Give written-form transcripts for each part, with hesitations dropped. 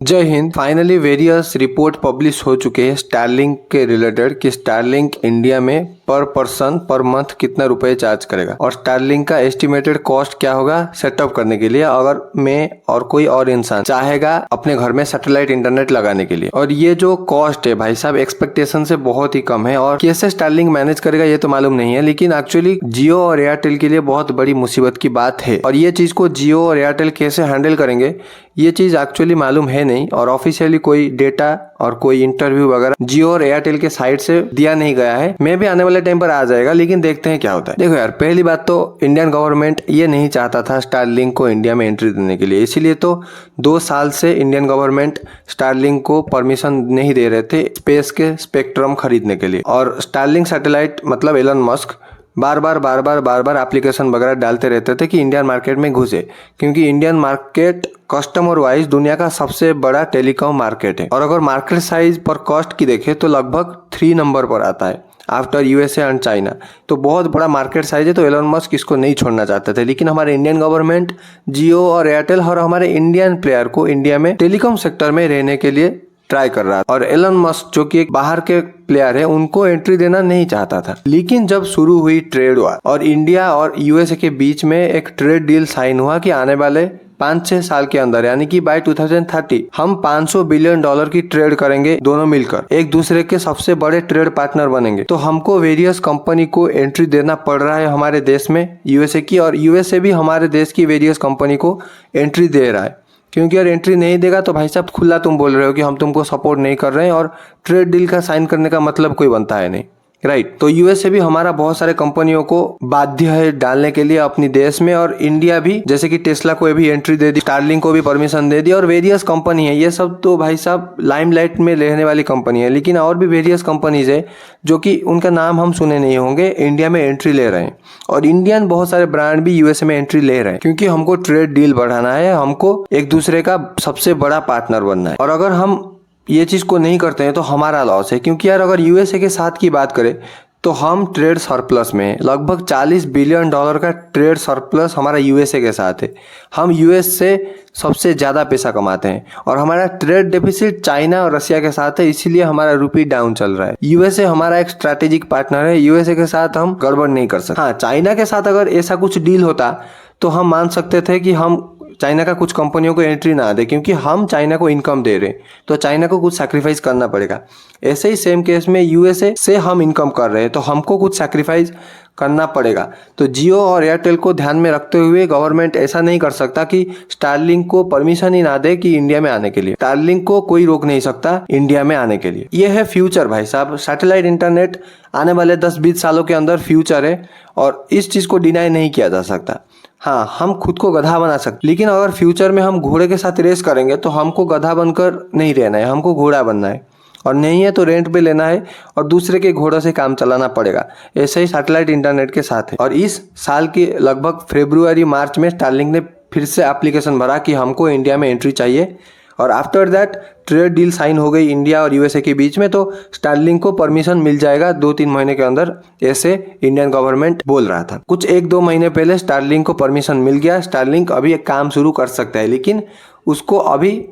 जय Hind. Finally various report publish हो चुके हैं स्टारलिंक के रिलेटेड कि स्टारलिंक इंडिया में पर पर्सन पर मंथ कितना रुपए चार्ज करेगा और स्टारलिंक का एस्टिमेटेड कॉस्ट क्या होगा सेटअप करने के लिए अगर मैं और कोई और इंसान चाहेगा अपने घर में सैटेलाइट इंटरनेट लगाने के लिए। और ये जो कॉस्ट है भाई साहब एक्सपेक्टेशन से बहुत ही कम है और कैसे स्टारलिंक मैनेज करेगा ये तो मालूम नहीं है, लेकिन एक्चुअली जियो और एयरटेल के लिए बहुत बड़ी मुसीबत की बात है। और ये चीज को जियो और एयरटेल कैसे हैंडल करेंगे ये चीज एक्चुअली मालूम है नहीं और ऑफिशियली कोई डेटा और कोई इंटरव्यू वगैरह जियो और एयरटेल के साइड से दिया नहीं गया है। मैं भी आने वाले टाइम पर आ जाएगा, लेकिन देखते हैं क्या होता है। देखो यार, पहली बात तो इंडियन गवर्नमेंट ये नहीं चाहता था स्टारलिंक को इंडिया में एंट्री देने के लिए, इसीलिए तो 2 साल से इंडियन गवर्नमेंट स्टारलिंक को परमिशन नहीं दे रहे थे स्पेस के स्पेक्ट्रम खरीदने के लिए। और स्टारलिंक सैटेलाइट मतलब एलन मस्क बार बार एप्लीकेशन वगैरह डालते रहते थे कि इंडियन मार्केट में घुसे, क्योंकि इंडियन मार्केट कस्टमर वाइज दुनिया का सबसे बड़ा टेलीकॉम मार्केट है। और अगर मार्केट साइज पर कॉस्ट की देखें तो लगभग 3 नंबर पर आता है आफ्टर यूएसए एंड चाइना। तो बहुत बड़ा मार्केट साइज है, तो एलन मस्क इसको नहीं छोड़ना चाहते थे। लेकिन हमारे इंडियन गवर्नमेंट जियो और एयरटेल और हमारे इंडियन प्लेयर को इंडिया में टेलीकॉम सेक्टर में रहने के लिए ट्राई कर रहा था। और एलन मस्क जो कि एक बाहर के प्लेयर है उनको एंट्री देना नहीं चाहता था। लेकिन जब शुरू हुई ट्रेड वॉर और इंडिया और यूएसए के बीच में एक ट्रेड डील साइन हुआ कि आने वाले 5-6 साल के अंदर यानी कि बाय 2030 हम $500 बिलियन की ट्रेड करेंगे, दोनों मिलकर एक दूसरे के सबसे बड़े ट्रेड पार्टनर बनेंगे। तो हमको वेरियस कंपनी को एंट्री देना पड़ रहा है हमारे देश में यूएसए की, और यूएसए भी हमारे देश की वेरियस कंपनी को एंट्री दे रहा है। क्योंकि अगर एंट्री नहीं देगा तो भाई साहब खुला तुम बोल रहे हो कि हम तुमको सपोर्ट नहीं कर रहे हैं, और ट्रेड डील का साइन करने का मतलब कोई बनता है नहीं, राइट। तो यूएसए भी हमारा बहुत सारे कंपनियों को बाध्य है डालने के लिए अपनी देश में, और इंडिया भी जैसे कि टेस्ला को भी एंट्री दे दी, स्टारलिंक को भी परमिशन दे दी, और वेरियस कंपनी है। ये सब तो भाई साहब लाइमलाइट में रहने वाली कंपनी है, लेकिन और भी वेरियस कंपनीज है जो कि उनका नाम हम सुने नहीं होंगे, इंडिया में एंट्री ले रहे हैं। और इंडियन बहुत सारे ब्रांड भी यूएसए में एंट्री ले रहे हैं, क्योंकि हमको ट्रेड डील बढ़ाना है, हमको एक दूसरे का सबसे बड़ा पार्टनर बनना है। और अगर हम ये चीज को नहीं करते हैं तो हमारा लॉस है, क्योंकि यार अगर यूएसए के साथ की बात करें तो हम ट्रेड सरप्लस में हैं। लगभग $40 बिलियन का ट्रेड सरप्लस हमारा यूएसए के साथ है। हम यूएस से सबसे ज्यादा पैसा कमाते हैं, और हमारा ट्रेड डेफिसिट चाइना और रशिया के साथ है, इसीलिए हमारा रूपी डाउन चल रहा है। यूएसए हमारा एक स्ट्रैटेजिक पार्टनर है, यूएसए के साथ हम गड़बड़ नहीं कर सकते। हाँ, चाइना के साथ अगर ऐसा कुछ डील होता तो हम मान सकते थे कि हम चाइना का कुछ कंपनियों को एंट्री ना दे, क्योंकि हम चाइना को इनकम दे रहे हैं, तो चाइना को कुछ सैक्रिफाइस करना पड़ेगा। ऐसे ही सेम केस में यूएसए से हम इनकम कर रहे हैं, तो हमको कुछ सैक्रिफाइस करना पड़ेगा। तो जियो और एयरटेल को ध्यान में रखते हुए गवर्नमेंट ऐसा नहीं कर सकता कि स्टारलिंक को परमिशन ही ना दे कि इंडिया में आने के लिए। स्टारलिंक को कोई रोक नहीं सकता इंडिया में आने के लिए। ये है फ्यूचर भाई साहब, सैटेलाइट इंटरनेट आने वाले 10-20 सालों के अंदर फ्यूचर है, और इस चीज को डिनाई नहीं किया जा सकता। हाँ, हम खुद को गधा बना सकते, लेकिन अगर फ्यूचर में हम घोड़े के साथ रेस करेंगे तो हमको गधा बनकर नहीं रहना है, हमको घोड़ा बनना है। और नहीं है तो रेंट पे लेना है और दूसरे के घोड़ों से काम चलाना पड़ेगा। ऐसे ही सैटेलाइट इंटरनेट के साथ है। और इस साल के लगभग फरवरी-मार्च में स्टारलिंक ने फिर से एप्लीकेशन भरा कि हमको इंडिया में एंट्री चाहिए, और after that trade deal sign हो गई इंडिया और यूएसए के बीच में, तो स्टारलिंक को परमिशन मिल जाएगा 2-3 महीने के अंदर, ऐसे इंडियन गवर्नमेंट बोल रहा था। कुछ 1-2 महीने पहले स्टारलिंक को परमिशन मिल गया। स्टारलिंक अभी एक काम शुरू कर सकता है, लेकिन उसको अभी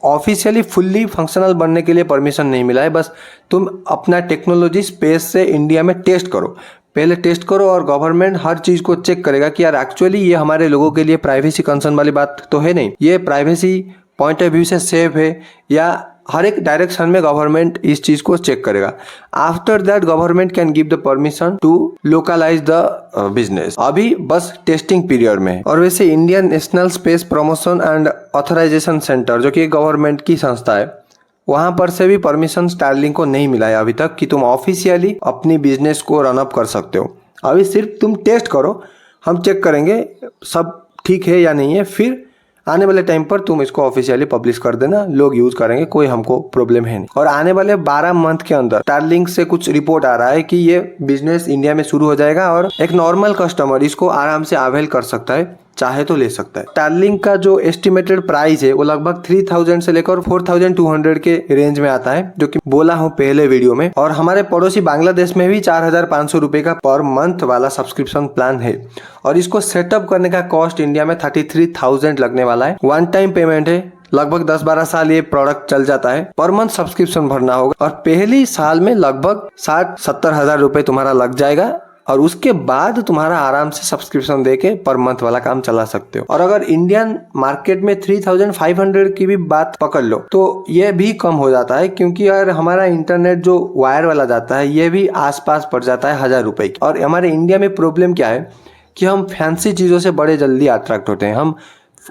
ऑफिशियली फुल्ली फंक्शनल बनने के लिए परमिशन नहीं मिला है। बस तुम अपना टेक्नोलॉजी स्पेस से इंडिया में टेस्ट करो, पहले टेस्ट करो, और गवर्नमेंट हर चीज को चेक करेगा कि यार एक्चुअली ये हमारे लोगों के लिए प्राइवेसी कंसर्न वाली बात तो है नहीं, ये प्राइवेसी पॉइंट ऑफ व्यू से सेफ है, या हर एक डायरेक्शन में गवर्नमेंट इस चीज को चेक करेगा। After that government can give the permission to localise the business. अभी बस टेस्टिंग पीरियड में है। और वैसे Indian National Space Promotion and Authorisation Centre जो कि गवर्नमेंट की संस्था है, वहां पर से भी परमिशन स्टारलिंक को नहीं मिला है अभी तक कि तुम ऑफिशियली अपनी बिजनेस को रन अप कर सकते हो। अभी सिर्फ तुम टेस्ट करो, हम चेक करेंगे सब ठीक है या नहीं है, फिर आने वाले टाइम पर तुम इसको ऑफिशियली पब्लिश कर देना, लोग यूज करेंगे, कोई हमको प्रॉब्लम है नहीं। और आने वाले 12 मंथ के अंदर स्टारलिंक से कुछ रिपोर्ट आ रहा है कि ये बिजनेस इंडिया में शुरू हो जाएगा, और एक नॉर्मल कस्टमर इसको आराम से अवेल कर सकता है, चाहे तो ले सकता है। स्टारलिंक का जो एस्टिमेटेड प्राइस है वो लगभग 3000 से लेकर 4200 के रेंज में आता है, जो कि बोला हूँ पहले वीडियो में। और हमारे पड़ोसी बांग्लादेश में भी 4500 रुपए का पर मंथ वाला सब्सक्रिप्शन प्लान है, और इसको सेटअप करने का कॉस्ट इंडिया में 33,000 लगने वाला है। वन टाइम पेमेंट है, लगभग 10-12 साल ये प्रोडक्ट चल जाता है। पर मंथ सब्सक्रिप्शन भरना होगा और पहली साल में लगभग 60-70 हजार रुपए तुम्हारा लग जाएगा और उसके बाद तुम्हारा आराम से सब्सक्रिप्शन देके पर मंथ वाला काम चला सकते हो। और अगर इंडियन मार्केट में 3500 की भी बात पकड़ लो तो ये भी कम हो जाता है, क्योंकि यार हमारा इंटरनेट जो वायर वाला जाता है ये भी आसपास पड़ जाता है 1000 रुपए की। और हमारे इंडिया में प्रॉब्लम क्या है कि हम फैंसी चीज़ों से बड़े जल्दी अट्रैक्ट होते हैं, हम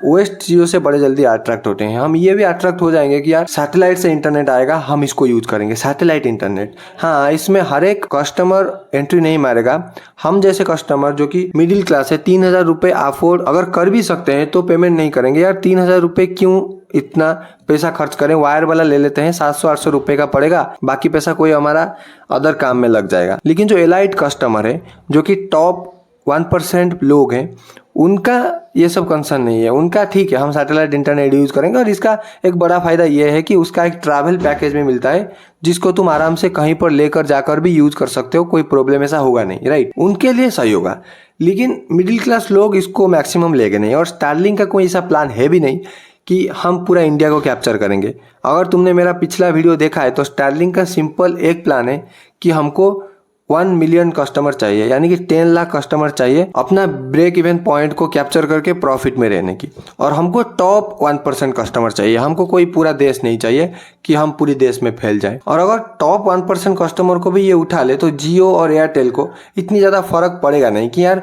वेस्ट चीज़ों से बड़े जल्दी अट्रैक्ट होते हैं। हम ये भी अट्रैक्ट हो जाएंगे कि यार सैटेलाइट से इंटरनेट आएगा, हम इसको यूज करेंगे, सैटेलाइट इंटरनेट। हाँ, इसमें हर एक कस्टमर एंट्री नहीं मारेगा। हम जैसे कस्टमर जो कि मिडिल क्लास है, 3000 रुपये अफोर्ड अगर कर भी सकते हैं तो पेमेंट नहीं करेंगे। यार 3000 रुपये क्यों इतना पैसा खर्च करें, वायर वाला ले लेते हैं, 700-800 रुपये का पड़ेगा, बाकी पैसा कोई हमारा अदर काम में लग जाएगा। लेकिन जो एलाइट कस्टमर है, जो कि टॉप 1% लोग हैं, उनका ये सब कंसर्न नहीं है। उनका ठीक है, हम सैटेलाइट इंटरनेट यूज़ करेंगे और इसका एक बड़ा फ़ायदा ये है कि उसका एक ट्रैवल पैकेज में मिलता है जिसको तुम आराम से कहीं पर लेकर जाकर भी यूज़ कर सकते हो, कोई प्रॉब्लम ऐसा होगा नहीं, राइट। उनके लिए सही होगा। लेकिन मिडिल क्लास लोग इसको मैक्सिमम लेंगे नहीं और स्टारलिंक का कोई ऐसा प्लान है भी नहीं कि हम पूरा इंडिया को कैप्चर करेंगे। अगर तुमने मेरा पिछला वीडियो देखा है तो स्टारलिंक का सिंपल एक प्लान है कि हमको 1 मिलियन कस्टमर चाहिए, यानी कि 10 लाख कस्टमर चाहिए अपना ब्रेक इवन पॉइंट को कैप्चर करके प्रॉफिट में रहने की। और हमको टॉप 1% कस्टमर चाहिए, हमको कोई पूरा देश नहीं चाहिए कि हम पूरे देश में फैल जाए। और अगर टॉप 1% कस्टमर को भी ये उठा ले तो जियो और एयरटेल को इतनी ज़्यादा फर्क पड़ेगा नहीं कि यार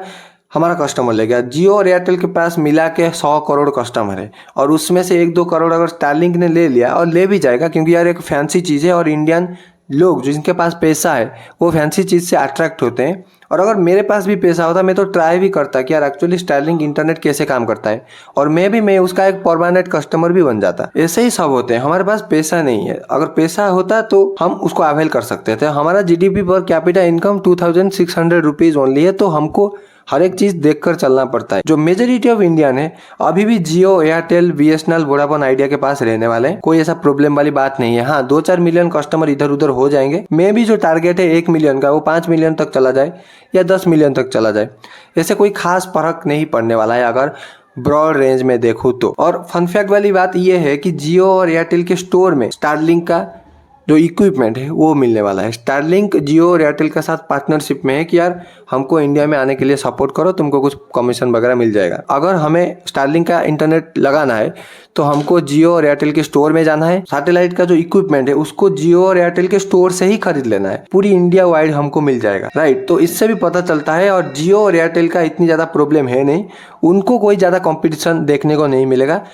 हमारा कस्टमर ले गया। जियो और एयरटेल के पास मिला के 100 करोड़ कस्टमर है और उसमें से 1-2 करोड़ अगर स्टारलिंक ने ले लिया, और ले भी जाएगा क्योंकि यार एक फैंसी चीज़ है और इंडियन लोग जिनके पास पैसा है वो फैंसी चीज़ से अट्रैक्ट होते हैं। और अगर मेरे पास भी पैसा होता मैं तो ट्राई भी करता कि यार एक्चुअली स्टारलिंक इंटरनेट कैसे काम करता है, और मैं उसका एक परमानेंट कस्टमर भी बन जाता। ऐसे ही सब होते हैं, हमारे पास पैसा नहीं है। अगर पैसा होता तो हम उसको अवेल कर सकते थे। हमारा GDP per capita income 2600 rupees only है, तो हमको हर एक चीज़ देखकर चलना पड़ता है। जो मेजोरिटी ऑफ इंडियन है अभी भी जियो, एयरटेल, बीएसएनएल, वोडाफोन आइडिया के पास रहने वाले हैं। कोई ऐसा प्रॉब्लम वाली बात नहीं है। हाँ, 2-4 मिलियन कस्टमर इधर उधर हो जाएंगे। मैं भी जो टारगेट है 1 मिलियन का, वो 5 मिलियन तक चला जाए या 10 मिलियन तक चला जाए, ऐसे कोई खास फर्क नहीं पड़ने वाला है अगर ब्रॉड रेंज में देखूँ तो। और फन फैक्ट वाली बात यह है कि जियो और एयरटेल के स्टोर में स्टारलिंक का जो इक्विपमेंट है वो मिलने वाला है। स्टारलिंक जियो और एयरटेल के साथ पार्टनरशिप में है कि यार हमको इंडिया में आने के लिए सपोर्ट करो, तुमको कुछ कमीशन वगैरह मिल जाएगा। अगर हमें स्टारलिंक का इंटरनेट लगाना है तो हमको जियो और एयरटेल के स्टोर में जाना है। सैटेलाइट का जो इक्विपमेंट है उसको जियो और एयरटेल के स्टोर से ही खरीद लेना है, पूरी इंडिया वाइड हमको मिल जाएगा, राइट। तो इससे भी पता चलता है। और जियो और एयरटेल का इतनी ज़्यादा प्रॉब्लम है नहीं, उनको कोई ज़्यादा कॉम्पिटिशन देखने को नहीं मिलेगा।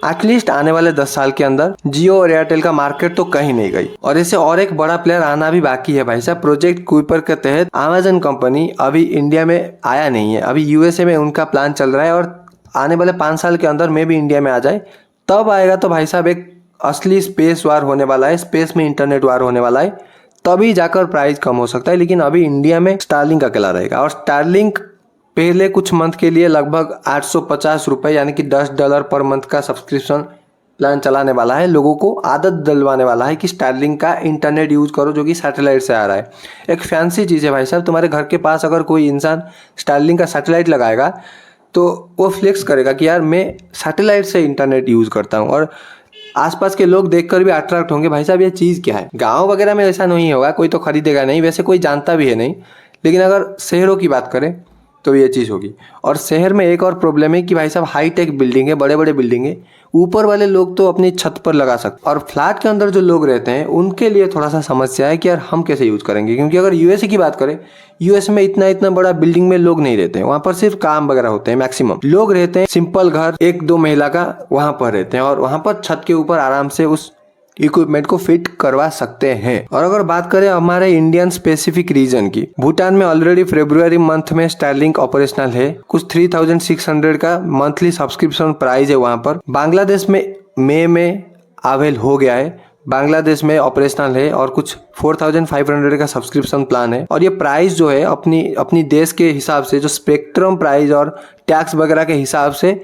एटलीस्ट आने वाले 10 साल के अंदर जियो और एयरटेल का मार्केट तो कहीं नहीं गई। और ऐसे और एक बड़ा प्लेयर आना भी बाकी है भाई साहब। प्रोजेक्ट कुइपर के तहत अमेजन कंपनी अभी इंडिया में आया नहीं है, अभी यूएसए में उनका प्लान चल रहा है और आने वाले 5 साल के अंदर में भी इंडिया में आ जाए। तब आएगा तो भाई साहब एक असली स्पेस वार होने वाला है, स्पेस में इंटरनेट वार होने वाला है, तभी जाकर प्राइस कम हो सकता है। लेकिन अभी इंडिया में स्टारलिंक अकेला रहेगा। और स्टारलिंक पहले कुछ मंथ के लिए लगभग 850 रुपये यानी कि $10 पर मंथ का सब्सक्रिप्शन प्लान चलाने वाला है। लोगों को आदत दिलवाने वाला है कि स्टारलिंक का इंटरनेट यूज़ करो जो कि सैटेलाइट से आ रहा है। एक फैंसी चीज़ है भाई साहब। तुम्हारे घर के पास अगर कोई इंसान स्टारलिंक का सैटेलाइट लगाएगा तो वो फ्लेक्स करेगा कि यार मैं सैटेलाइट से इंटरनेट यूज़ करता हूँ, और आसपास के लोग देखकर भी अट्रैक्ट होंगे भाई साहब ये चीज़ क्या है। गाँव वगैरह में ऐसा नहीं होगा, कोई तो खरीदेगा नहीं, वैसे कोई जानता भी है नहीं। लेकिन अगर शहरों की बात करें तो ये चीज़ होगी। और शहर में एक और प्रॉब्लम है कि भाई साहब हाई टेक बिल्डिंग है, बड़े बड़े बिल्डिंग है, ऊपर वाले लोग तो अपनी छत पर लगा सकते, और फ्लैट के अंदर जो लोग रहते हैं उनके लिए थोड़ा सा समस्या है कि यार हम कैसे यूज़ करेंगे। क्योंकि अगर यूएसए की बात करें, यूएस में इतना बड़ा बिल्डिंग में लोग नहीं रहते हैं, वहाँ पर सिर्फ काम वगैरह होते हैं। मैक्सिमम लोग रहते हैं सिंपल घर 1-2 महिला का, वहाँ पर रहते हैं और वहाँ पर छत के ऊपर आराम से उस इक्विपमेंट को फिट करवा सकते हैं। और अगर बात करें हमारे इंडियन स्पेसिफिक रीजन की, भूटान में ऑलरेडी फरवरी मंथ में स्टारलिंक ऑपरेशनल है, कुछ 3600 का मंथली सब्सक्रिप्शन प्राइस है वहां पर। बांग्लादेश में मई में अवेल हो गया है, बांग्लादेश में ऑपरेशनल है और कुछ 4500 का सब्सक्रिप्शन प्लान है। और ये प्राइस जो है अपनी देश के हिसाब से, जो स्पेक्ट्रम प्राइस और टैक्स वगैरह के हिसाब से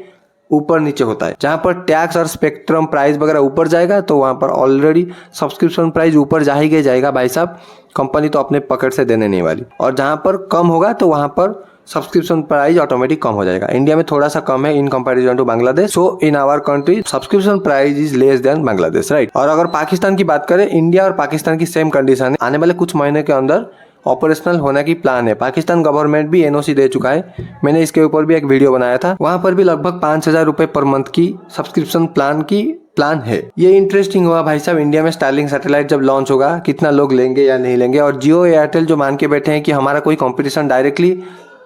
ऊपर नीचे होता है। जहाँ पर टैक्स और स्पेक्ट्रम प्राइस वगैरह ऊपर जाएगा तो वहाँ पर ऑलरेडी सब्सक्रिप्शन प्राइस ऊपर जाएगा भाई साहब, कंपनी तो अपने पकड़ से देने नहीं वाली। और जहाँ पर कम होगा तो वहाँ पर सब्सक्रिप्शन प्राइस ऑटोमेटिक कम हो जाएगा। इंडिया में थोड़ा सा कम है in comparison to Bangladesh, so in our country subscription price is less than Bangladesh, right. और अगर पाकिस्तान की बात करें, इंडिया और पाकिस्तान की सेम कंडीशन है। आने वाले कुछ महीने के अंदर ऑपरेशनल होने की प्लान है। पाकिस्तान गवर्नमेंट भी एनओसी दे चुका है। मैंने इसके ऊपर भी एक वीडियो बनाया था, वहां पर भी लगभग 5,000 रुपए पर मंथ की सब्सक्रिप्शन प्लान है। ये इंटरेस्टिंग हुआ भाई साहब, इंडिया में स्टारलिंक सैटेलाइट जब लॉन्च होगा कितना लोग लेंगे या नहीं लेंगे। और जियो एयरटेल जो मान के बैठे हैं कि हमारा कोई कंपटीशन डायरेक्टली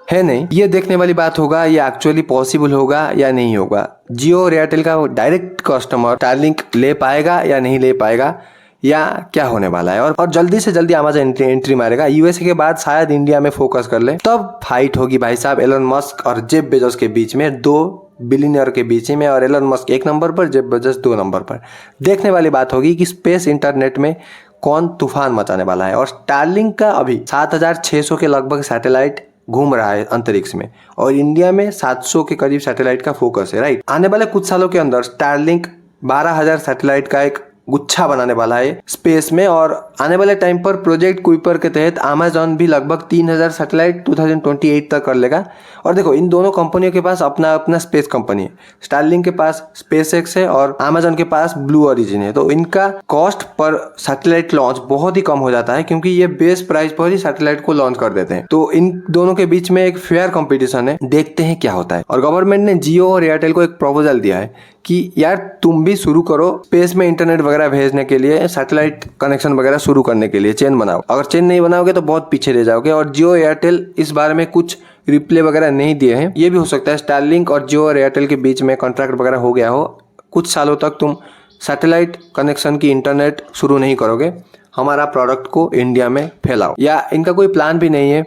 है नहीं, ये देखने वाली बात होगा ये एक्चुअली पॉसिबल होगा या नहीं होगा। जियो और एयरटेल का डायरेक्ट कस्टमर स्टारलिंक ले पाएगा या नहीं ले पाएगा, या क्या होने वाला है। और जल्दी से जल्दी अमेज़न एंट्री मारेगा। यूएसए के बाद शायद इंडिया में फोकस कर ले, तब फाइट होगी भाई साहब एलन मस्क और जेफ बेजोस के बीच में, 2 बिलियनियर के बीच में। और एलन मस्क 1 नंबर पर, जेफ बेजोस 2 नंबर पर। देखने वाली बात होगी कि स्पेस इंटरनेट में कौन तूफान मचाने वाला है। और स्टारलिंक का अभी 7,600 के लगभग सैटेलाइट घूम रहा है अंतरिक्ष में, और इंडिया में 700 के करीब सैटेलाइट का फोकस है, राइट। आने वाले कुछ सालों के अंदर स्टारलिंक 12,000 सैटेलाइट का एक गुच्छा बनाने वाला है स्पेस में। और आने वाले टाइम पर प्रोजेक्ट कुइपर के तहत अमेज़न भी लगभग 3,000 सैटेलाइट 2028 तक कर लेगा। और देखो, इन दोनों कंपनियों के पास अपना अपना स्पेस कंपनी है। स्टारलिंक के पास स्पेसएक्स है और अमेज़न के पास ब्लू ओरिजिन है। तो इनका कॉस्ट पर सैटेलाइट लॉन्च बहुत ही कम हो जाता है, क्योंकि ये बेस प्राइस पर ही सैटेलाइट को लॉन्च कर देते हैं। तो इन दोनों के बीच में एक फेयर कंपटीशन है, देखते हैं क्या होता है। और गवर्नमेंट ने जियो और एयरटेल को एक प्रपोजल दिया है कि यार तुम भी शुरू करो स्पेस में इंटरनेट वगैरह भेजने के लिए, सैटेलाइट कनेक्शन वगैरह शुरू करने के लिए चेन बनाओ। अगर चेन नहीं बनाओगे तो बहुत पीछे रह जाओगे। और जियो एयरटेल इस बारे में कुछ रिप्लाई वगैरह नहीं दिए हैं। ये भी हो सकता है स्टारलिंक और जियो और एयरटेल के बीच में कॉन्ट्रैक्ट वगैरह हो गया हो, कुछ सालों तक तुम सैटेलाइट कनेक्शन की इंटरनेट शुरू नहीं करोगे, हमारा प्रोडक्ट को इंडिया में फैलाओ। या इनका कोई प्लान भी नहीं है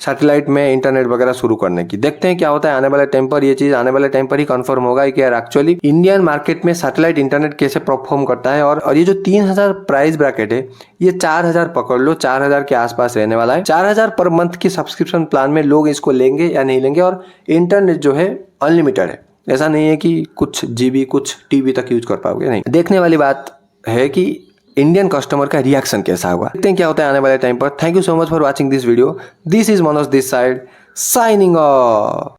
सैटेलाइट में इंटरनेट वगैरह शुरू करने की। देखते हैं क्या होता है आने वाले टाइम पर। ये चीज आने वाले टाइम पर ही कंफर्म होगा कि यार एक्चुअली इंडियन मार्केट में सैटेलाइट इंटरनेट कैसे परफॉर्म करता है। और ये जो 3,000 प्राइस ब्रैकेट है, ये 4,000 पकड़ लो, 4,000 के आसपास रहने वाला है। 4,000 पर मंथ की सब्सक्रिप्शन प्लान में लोग इसको लेंगे या नहीं लेंगे। और इंटरनेट जो है अनलिमिटेड है, ऐसा नहीं है कि कुछ जीबी कुछ टीबी तक यूज कर पाओगे, नहीं। देखने वाली बात है कि इंडियन कस्टमर का रिएक्शन कैसा होगा। देखते हैं क्या होता है आने वाले टाइम पर। Thank you so much for watching this video. This is Manoj this side, signing off.